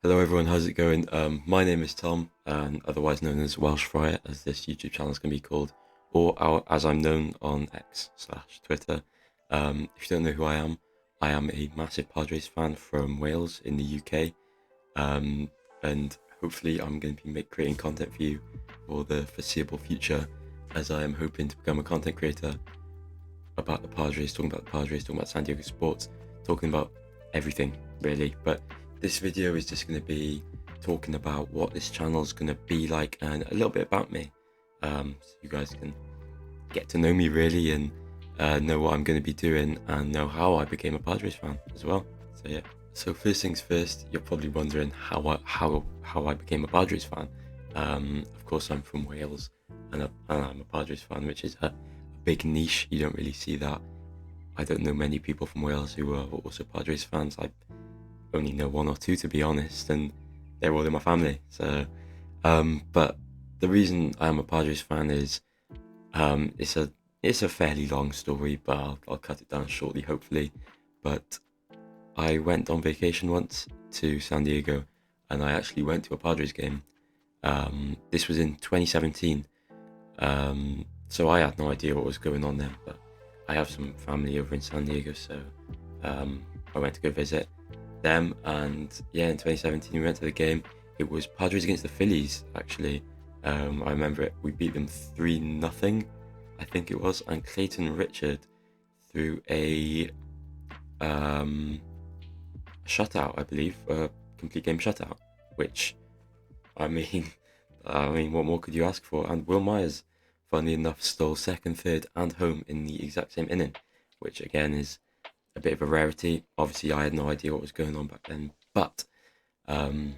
Hello everyone, how's it going? My name is Tom, and otherwise known as Welshfriar, as this YouTube channel is going to be called, or as I'm known on X/Twitter. If you don't know who I am a massive Padres fan from Wales in the UK, and hopefully I'm going to be creating content for you for the foreseeable future, as I am hoping to become a content creator about the Padres, talking about the Padres, talking about San Diego sports, talking about everything really. But this video is just going to be talking about what this channel is going to be like and a little bit about me, so you guys can get to know me really and know what I'm going to be doing and know how I became a Padres fan as well. So yeah. So first things first, you're probably wondering how I became a Padres fan. Of course, I'm from Wales, and I'm a Padres fan, which is a big niche. You don't really see that. I don't know many people from Wales who are also Padres fans. I only know one or two, to be honest, and they're all in my family. So, but the reason I am a Padres fan is um, it's a it's a fairly long story, but I'll cut it down shortly, hopefully. But I went on vacation once to San Diego, and I actually went to a Padres game. This was in 2017. So I had no idea what was going on then, but I have some family over in San Diego, so I went to go visit them. And yeah, in 2017 we went to the game. It was Padres against the Phillies, actually. I remember it. We beat them 3-0, I think it was, and Clayton Richard threw a shutout, I believe, a complete game shutout. Which, I mean, what more could you ask for? And Will Myers, funnily enough, stole second, third, and home in the exact same inning, which again is a bit of a rarity. Obviously, I had no idea what was going on back then, but um,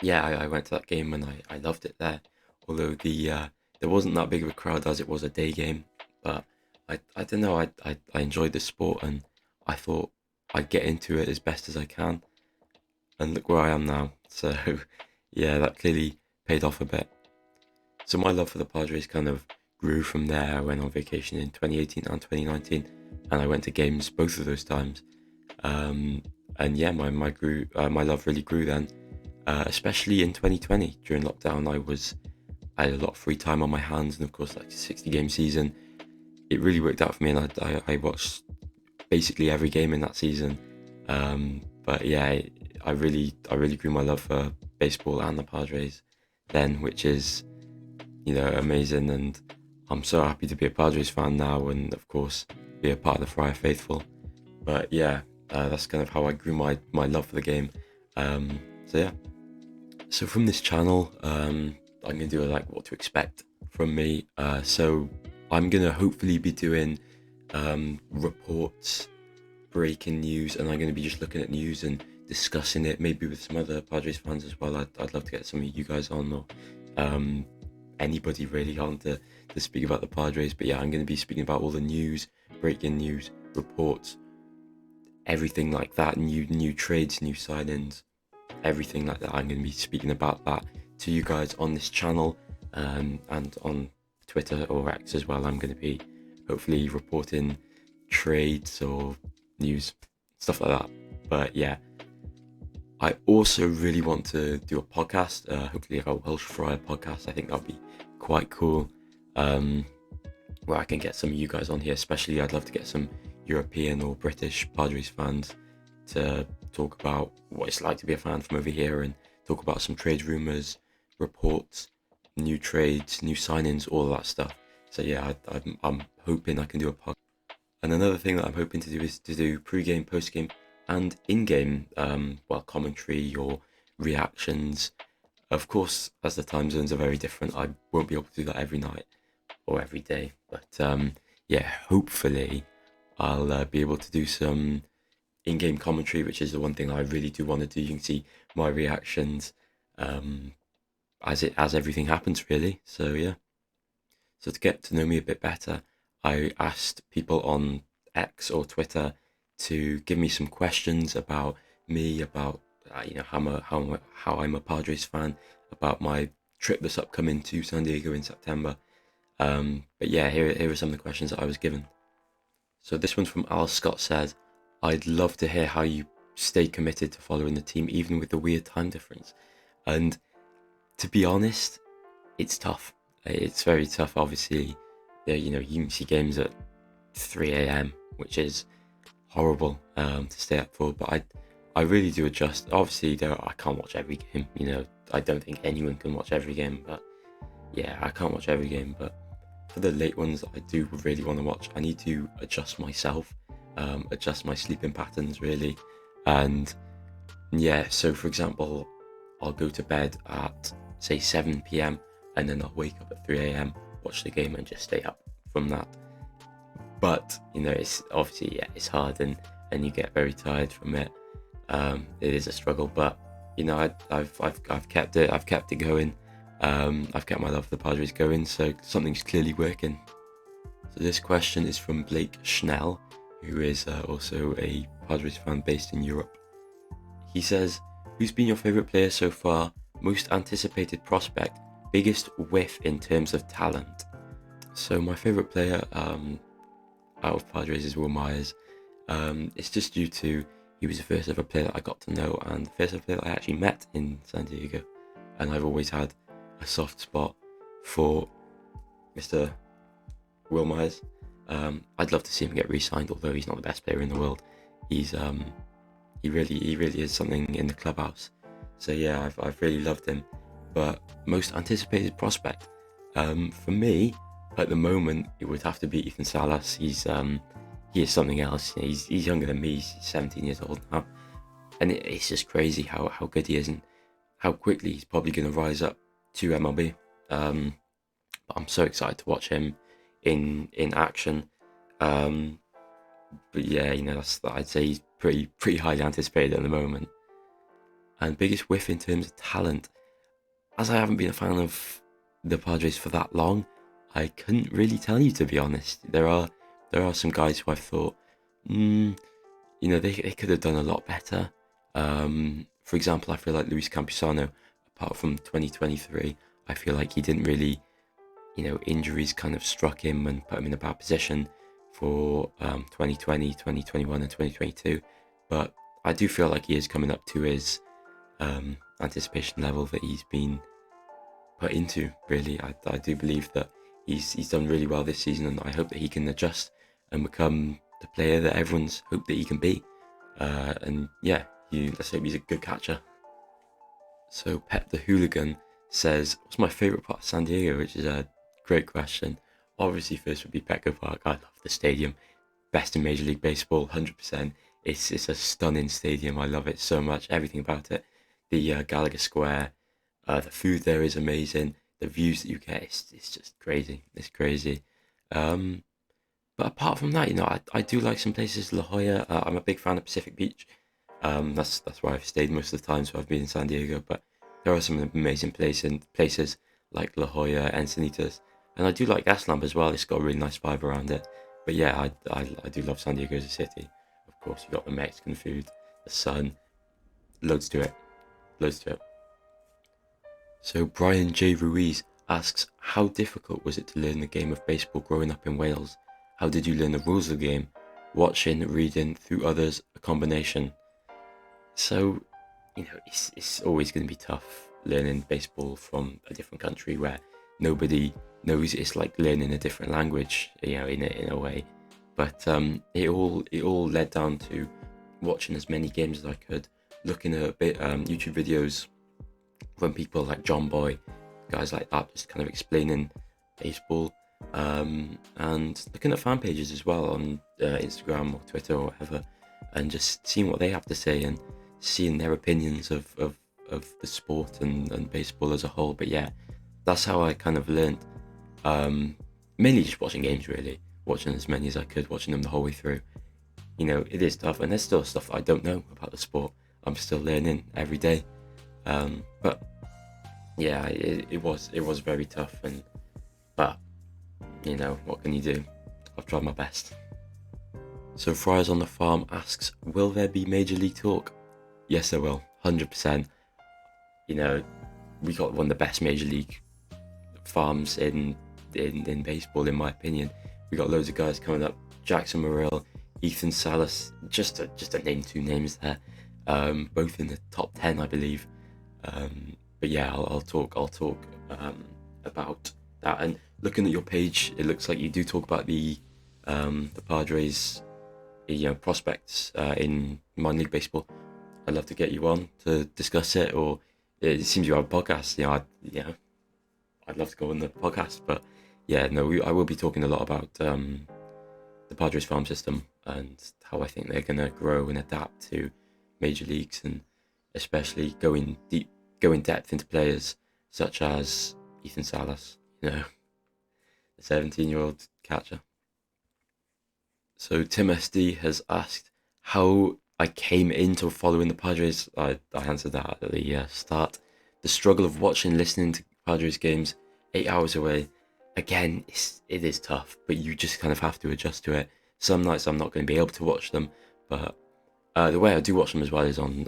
yeah, I went to that game and I loved it there. Although there wasn't that big of a crowd as it was a day game, but I don't know. I enjoyed the sport and I thought I'd get into it as best as I can. And look where I am now. So yeah, that clearly paid off a bit. So my love for the Padres kind of grew from there. I went on vacation in 2018 and 2019, and I went to games both of those times. Um, and yeah, my love really grew then, especially in 2020 during lockdown. I had a lot of free time on my hands, and of course, like a 60-game season, it really worked out for me. And I watched basically every game in that season. But yeah, I really grew my love for baseball and the Padres then, which is amazing. And I'm so happy to be a Padres fan now, and of course, be a part of the Friar faithful. But yeah, that's kind of how I grew my love for the game. So yeah, so from this channel, I'm gonna do like what to expect from me. So I'm gonna hopefully be doing reports, breaking news, and I'm gonna be just looking at news and discussing it, maybe with some other Padres fans as well. I'd love to get some of you guys on, or um, anybody really on to speak about the Padres. But yeah, I'm going to be speaking about all the news, breaking news, reports, everything like that, new trades, new signings, everything like that. I'm going to be speaking about that to you guys on this channel, and on Twitter or X as well. I'm going to be hopefully reporting trades or news, stuff like that. But yeah, I also really want to do a podcast, hopefully like a Welshfriar podcast. I think that'll be quite cool, um, where I can get some of you guys on here. Especially, I'd love to get some European or British Padres fans to talk about what it's like to be a fan from over here and talk about some trade rumors, reports, new trades, new signings, all of that stuff. So yeah, I'm hoping I can do a podcast. And another thing that I'm hoping to do is to do pre-game, post-game, and in-game, commentary or reactions. Of course, as the time zones are very different, I won't be able to do that every night or every day. But yeah, hopefully I'll be able to do some in-game commentary, which is the one thing I really do want to do. You can see my reactions um, as everything happens, really. So yeah. So to get to know me a bit better, I asked people on X or Twitter to give me some questions about me, about how I'm a Padres fan, about my trip that's upcoming to San Diego in September. But yeah, here are some of the questions that I was given. So this one's from Al Scott said, I'd love to hear how you stay committed to following the team, even with the weird time difference. And to be honest, it's tough. It's very tough. Obviously, you can see games at 3 a.m., which is horrible to stay up for. But I really do adjust. Obviously, I can't watch every game. I don't think anyone can watch every game. But yeah, I can't watch every game. But for the late ones that I do really want to watch, I need to adjust myself, adjust my sleeping patterns really. And yeah, so for example, I'll go to bed at say 7 p.m. and then I'll wake up at 3 a.m., watch the game and just stay up from that. But it's obviously, yeah, it's hard and you get very tired from it. It is a struggle, but I've kept it going. I've kept my love for the Padres going, so something's clearly working. So this question is from Blake Schnell, who is also a Padres fan based in Europe. He says, who's been your favourite player so far, most anticipated prospect, biggest whiff in terms of talent? So my favourite player out of Padres is Will Myers. It's just due to he was the first ever player that I got to know and the first ever player that I actually met in San Diego. And I've always had a soft spot for Mr. Will Myers. I'd love to see him get re-signed, although he's not the best player in the world. He really is something in the clubhouse. So yeah, I've really loved him. But most anticipated prospect, for me at the moment, it would have to be Ethan Salas. He is something else. He's younger than me. He's 17 years old now, and it's just crazy how good he is and how quickly he's probably going to rise up to MLB. But I'm so excited to watch him in action. But yeah, I'd say he's pretty highly anticipated at the moment. And biggest whiff in terms of talent, as I haven't been a fan of the Padres for that long, I couldn't really tell you, to be honest. There are some guys who I've thought, they could have done a lot better. For example, I feel like Luis Campusano, apart from 2023, I feel like he didn't really, injuries kind of struck him and put him in a bad position for 2020, 2021 and 2022. But I do feel like he is coming up to his anticipation level that he's been put into, really. I do believe that he's done really well this season, and I hope that he can adjust and become the player that everyone's hoped that he can be. And yeah, let's hope he's a good catcher. So Pep the Hooligan says, what's my favourite part of San Diego? Which is a great question. Obviously, first would be Petco Park. I love the stadium. Best in Major League Baseball, 100%. It's a stunning stadium. I love it so much. Everything about it. The Gallagher Square. The food there is amazing. The views that you get, it's just crazy. It's crazy. But apart from that, I do like some places. La Jolla. I'm a big fan of Pacific Beach. That's where I've stayed most of the time, so I've been in San Diego. But there are some amazing places like La Jolla, Encinitas, and I do like Gaslamp as well. It's got a really nice vibe around it. But yeah, I do love San Diego as a city. Of course, you got the Mexican food, the sun, loads to it. So Brian J. Ruiz asks, how difficult was it to learn the game of baseball growing up in Wales? How did you learn the rules of the game? Watching, reading, through others, a combination. So, it's always going to be tough learning baseball from a different country where nobody knows. It's like learning a different language, in a way. But it all led down to watching as many games as I could, looking at a bit YouTube videos from people like John Boy, guys like that, just kind of explaining baseball, and looking at fan pages as well on Instagram or Twitter or whatever, and just seeing what they have to say and seeing their opinions of the sport and baseball as a whole. But yeah, that's how I kind of learned, mainly just watching games, really, watching as many as I could, watching them the whole way through. It is tough, and there's still stuff I don't know about the sport. I'm still learning every day. But yeah, it was very tough, but what can you do? I've tried my best. So Friars on the Farm asks, will there be Major League talk? Yes, there will, 100%. We got one of the best Major League farms in baseball, in my opinion. We got loads of guys coming up: Jackson Morrill, Ethan Salas, just to name two names there. both in the top 10, I believe. But yeah, I'll talk about that. And looking at your page, it looks like you do talk about the Padres, prospects in minor league baseball. I'd love to get you on to discuss it, or it seems you have a podcast. I'd love to go on the podcast, but yeah, no, I will be talking a lot about the Padres farm system and how I think they're going to grow and adapt to major leagues, and especially go in depth into players such as Ethan Salas, the 17-year-old catcher. So Tim SD has asked how I came into following the Padres. I answered that at the start. The struggle of watching, listening to Padres games 8 hours away. Again, it is tough, but you just kind of have to adjust to it. Some nights I'm not going to be able to watch them, but the way I do watch them as well is on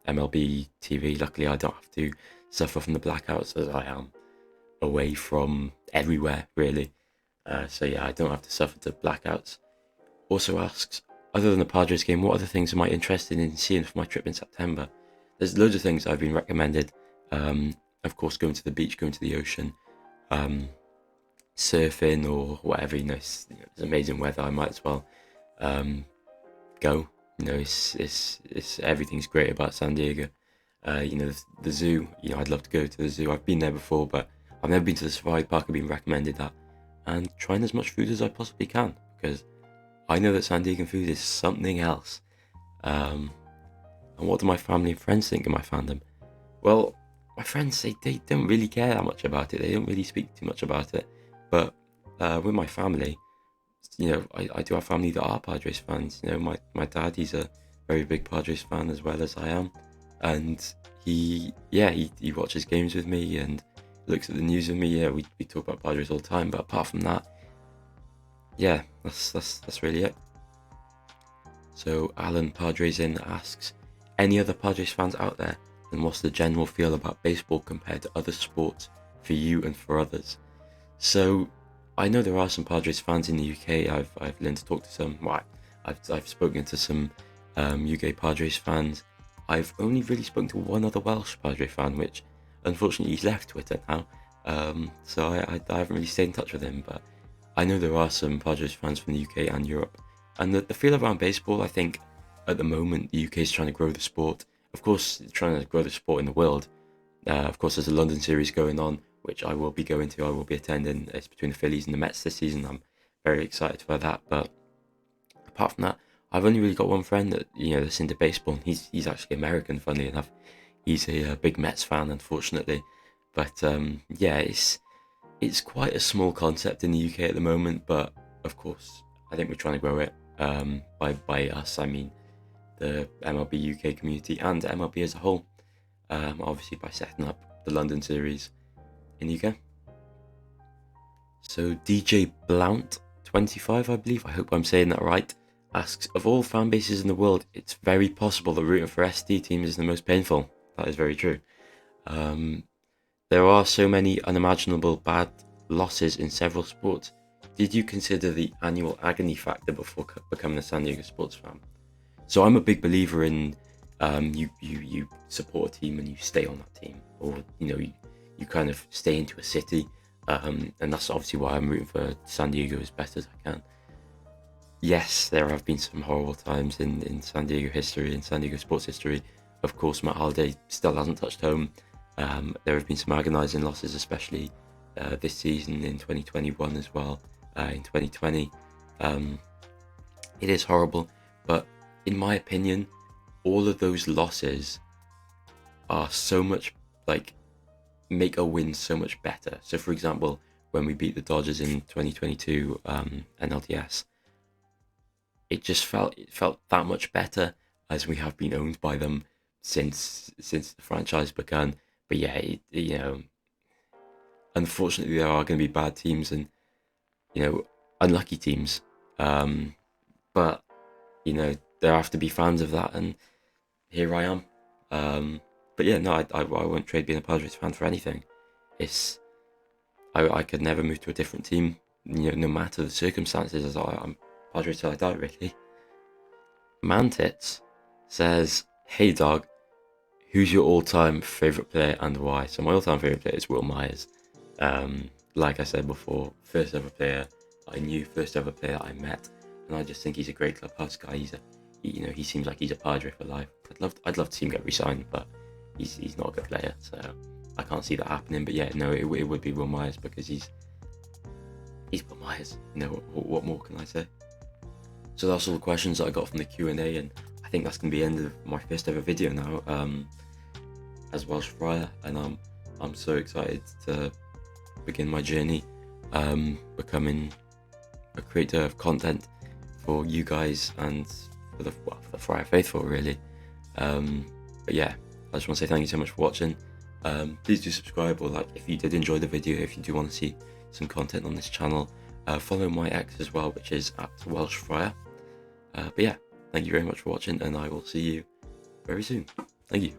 MLB TV. Luckily, I don't have to suffer from the blackouts as I am away from everywhere, really. So yeah, I don't have to suffer the blackouts. Also asks, other than the Padres game, what other things am I interested in seeing for my trip in September? There's loads of things I've been recommended. Of course, going to the beach, going to the ocean, surfing or whatever. It's amazing weather. I might as well go. It's everything's great about San Diego. The zoo. I'd love to go to the zoo. I've been there before, but I've never been to the safari park. I've been recommended that, and trying as much food as I possibly can, because I know that San Diego food is something else. And what do my family and friends think of my fandom? Well, my friends say they don't really care that much about it. They don't really speak too much about it. But with my family, I do have family that are Padres fans. My dad, he's a very big Padres fan as well as I am. And he watches games with me and looks at the news with me. Yeah, we talk about Padres all the time. But apart from that, yeah, that's really it. So Alan Padres in asks, any other Padres fans out there, and what's the general feel about baseball compared to other sports for you and for others? So I know there are some Padres fans in the UK. I've learned to talk to some. Well, I've spoken to some UK Padres fans. I've only really spoken to one other Welsh Padres fan, which unfortunately he's left Twitter now. So I haven't really stayed in touch with him, but I know there are some Padres fans from the UK and Europe. And the feel around baseball, I think, at the moment, the UK is trying to grow the sport. Of course, trying to grow the sport in the world. Of course, there's a London series going on, which I will be going to. I will be attending. It's between the Phillies and the Mets this season. I'm very excited for that. But apart from that, I've only really got one friend that that's into baseball. He's actually American, funnily enough. He's a big Mets fan, unfortunately. But yeah, it's quite a small concept in the UK at the moment. But of course, I think we're trying to grow it. By us, I mean the MLB UK community and MLB as a whole. Obviously by setting up the London series in the UK. So DJ Blount 25, I believe, I hope I'm saying that right, asks, of all fan bases in the world, it's very possible that rooting for SD teams is the most painful. That is very true. There are so many unimaginable bad losses in several sports. Did you consider the annual agony factor before becoming a San Diego sports fan? So I'm a big believer in you support a team and you stay on that team, or you kind of stay into a city, and that's obviously why I'm rooting for San Diego as best as I can. Yes, there have been some horrible times in San Diego history, in San Diego sports history. Of course, Matt Holliday still hasn't touched home. There have been some agonising losses, especially this season in 2021 as well. In 2020, it is horrible, but in my opinion, all of those losses are so much make a win so much better. So for example, when we beat the Dodgers in 2022 NLDS, it felt that much better, as we have been owned by them since the franchise began. But yeah, unfortunately there are going to be bad teams and unlucky teams, but there have to be fans of that, and here I am. But yeah, no, I won't trade being a Padres fan for anything. I could never move to a different team, no matter the circumstances, as I'm Padres till I die, really. Mantits says, Hey dog, who's your all-time favorite player and why? So my all-time favorite player is Will Myers. Like I said before, first ever player I knew, first ever player I met, and I just think he's a great clubhouse guy. He seems like he's a Padre for life. I'd love to see him get re-signed, but he's not a good player, so I can't see that happening. But yeah, no, it would be Will Myers because he's Will Myers. What more can I say? So that's all the questions that I got from the Q&A, and I think that's gonna be the end of my first ever video now. As Welshfriar, and I'm so excited to begin my journey, becoming a creator of content for you guys and for the Friar faithful, really. But yeah, I just want to say thank you so much for watching. Please do subscribe, or like if you did enjoy the video, if you do want to see some content on this channel, follow my X as well, which is at Welshfriar. But yeah, thank you very much for watching, and I will see you very soon. Thank you.